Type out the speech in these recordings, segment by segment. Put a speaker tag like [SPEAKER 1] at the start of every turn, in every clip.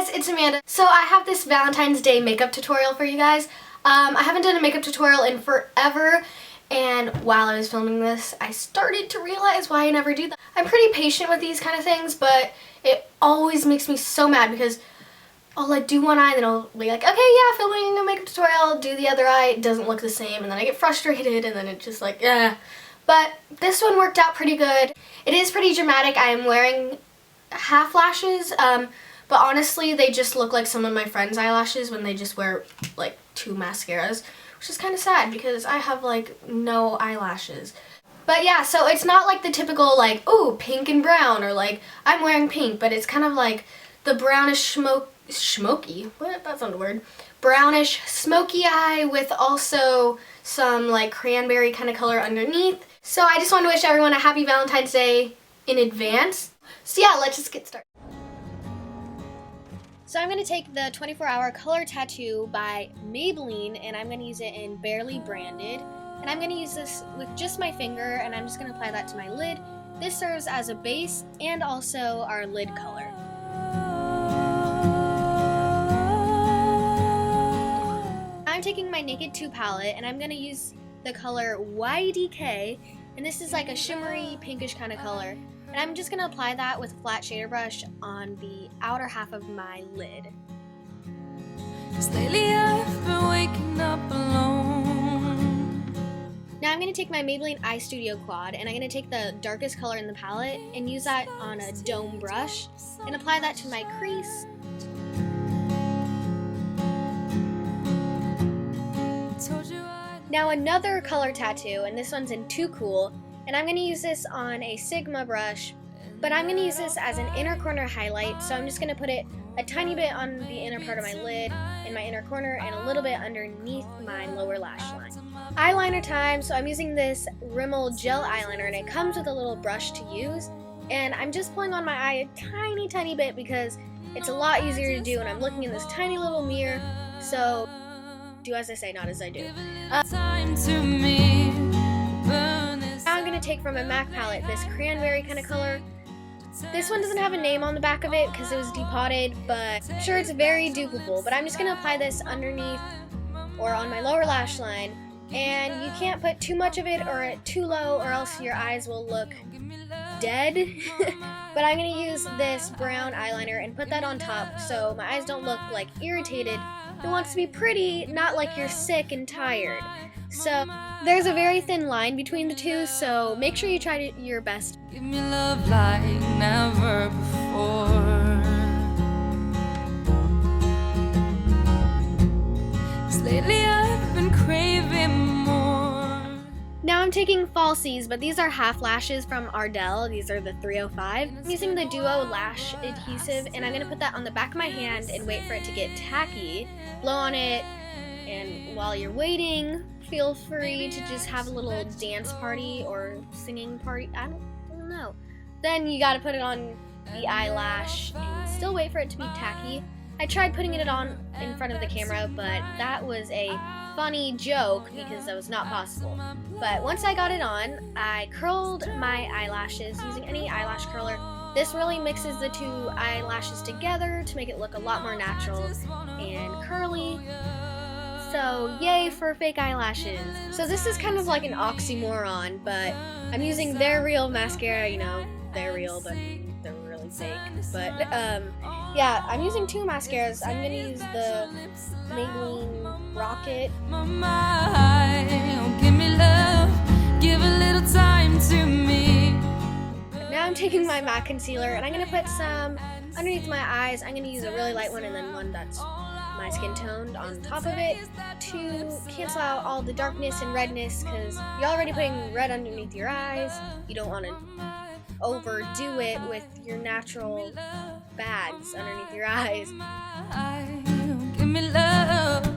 [SPEAKER 1] guys, it's Amanda. So I have this Valentine's Day makeup tutorial for you guys. I haven't done a makeup tutorial in forever, and while I was filming this, I started to realize why I never do that. I'm pretty patient with these kind of things, but it always makes me so mad because I'll like do one eye and then I'll be like, okay, yeah, filming a makeup tutorial, I'll do the other eye, it doesn't look the same, and then I get frustrated, and then it's just like, yeah. But this one worked out pretty good. It is pretty dramatic. I am wearing half lashes, but honestly, they just look like some of my friends' eyelashes when they just wear like 2 mascaras, which is kind of sad because I have like no eyelashes. But yeah, so it's not like the typical like, ooh, pink and brown, or like I'm wearing pink, but it's kind of like the brownish smoky, what? That's not a word. Brownish smoky eye with also some like cranberry kind of color underneath. So I just want to wish everyone a happy Valentine's Day in advance. So yeah, let's just get started. So I'm going to take the 24-hour color tattoo by Maybelline, and I'm going to use it in Barely Branded. And I'm going to use this with just my finger, and I'm just going to apply that to my lid. This serves as a base and also our lid color. I'm taking my Naked 2 palette, and I'm going to use the color YDK, and this is like a shimmery pinkish kind of color. And I'm just going to apply that with a flat shader brush on the outer half of my lid.
[SPEAKER 2] Lately I've been waking up alone.
[SPEAKER 1] Now I'm going to take my Maybelline Eye Studio Quad, and I'm going to take the darkest color in the palette and use that on a dome brush and apply that to my crease. Now another color tattoo, and this one's in Too Cool. And I'm going to use this on a Sigma brush, but I'm going to use this as an inner corner highlight, so I'm just going to put it a tiny bit on the inner part of my lid, in my inner corner, and a little bit underneath my lower lash line. Eyeliner time, so I'm using this Rimmel gel eyeliner, and it comes with a little brush to use, and I'm just pulling on my eye a tiny bit because it's a lot easier to do, and I'm looking in this tiny little mirror, so do as I say, not as I do. Now I'm going to take from a MAC palette this cranberry kind of color. This one doesn't have a name on the back of it because it was depotted, but I'm sure it's very dupable. But I'm just going to apply this underneath or on my lower lash line. And you can't put too much of it or too low, or else your eyes will look dead. But I'm going to use this brown eyeliner and put that on top so my eyes don't look like irritated. It wants to be pretty, not like you're sick and tired. So there's a very thin line between the two, so make sure you try your best.
[SPEAKER 2] Give me love like never before. 'Cause lately I've been craving more.
[SPEAKER 1] Now I'm taking falsies, but these are half lashes from Ardell. These are the 305. I'm using the Duo Lash Adhesive, and I'm going to put that on the back of my hand and wait for it to get tacky. Blow on it, and while you're waiting, feel free to just have a little dance party or singing party. I don't know. Then you gotta put it on the eyelash and still wait for it to be tacky. I tried putting it on in front of the camera, but that was a funny joke because that was not possible. But once I got it on, I curled my eyelashes using any eyelash curler. This really mixes the 2 eyelashes together to make it look a lot more natural and curly. So yay for fake eyelashes. So this is kind of like an oxymoron, but I'm using their real mascara. You know, they're real, but they're really fake. But yeah, I'm using 2 mascaras. I'm gonna use the Maybelline Rocket.
[SPEAKER 2] Give me love, give a little time to me.
[SPEAKER 1] Now I'm taking my MAC concealer, and I'm gonna put some underneath my eyes. I'm gonna use a really light one and then one that's my skin toned on top of it to cancel out all the darkness and redness, because you're already putting red underneath your eyes. You don't want to overdo it with your natural bags underneath your eyes.
[SPEAKER 2] Give me love,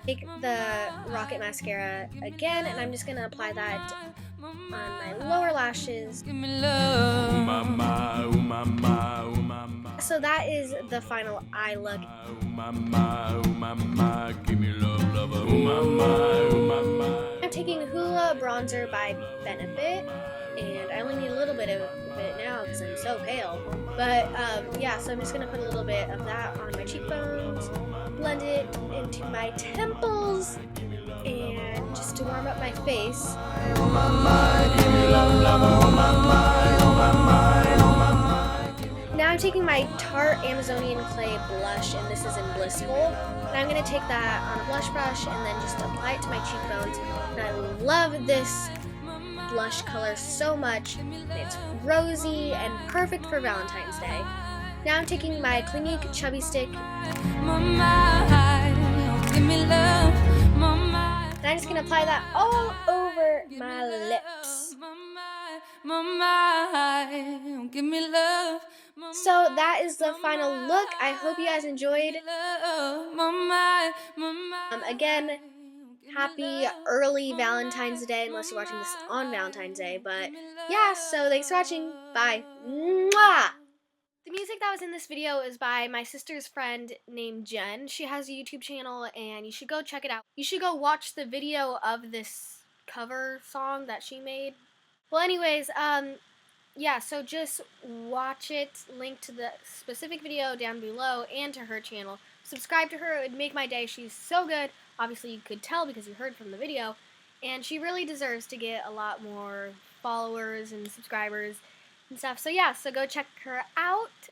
[SPEAKER 1] Take the Rocket mascara again, and I'm just going to apply that on my lower lashes.
[SPEAKER 2] give me love.
[SPEAKER 1] So that is the final eye look.
[SPEAKER 2] Give me love, lover.
[SPEAKER 1] I'm taking Hoola Bronzer by Benefit, and I only need a little bit of it now because I'm so pale. But yeah, so I'm just going to put a little bit of that on my cheekbones, blend it into my temples, and just to warm up my face. Now I'm taking my Tarte Amazonian Clay blush, and this is in Blissful. And I'm going to take that on a blush brush and then just apply it to my cheekbones. And I love this blush color so much. It's rosy and perfect for Valentine's Day. Now I'm taking my Clinique Chubby Stick. And I'm just going to apply that all over my lips. So that is the final look. I hope you guys enjoyed. Again, happy early Valentine's Day, unless you're watching this on Valentine's Day. But yeah, so thanks for watching. Bye. Mwah! The music that was in this video is by my sister's friend named Jen. She has a YouTube channel, and you should go check it out. You should go watch the video of this cover song that she made. Well, anyways, yeah, so just watch it, link to the specific video down below and to her channel. Subscribe to her, it would make my day. She's so good. Obviously, you could tell because you heard from the video. And she really deserves to get a lot more followers and subscribers and stuff. So yeah, so go check her out.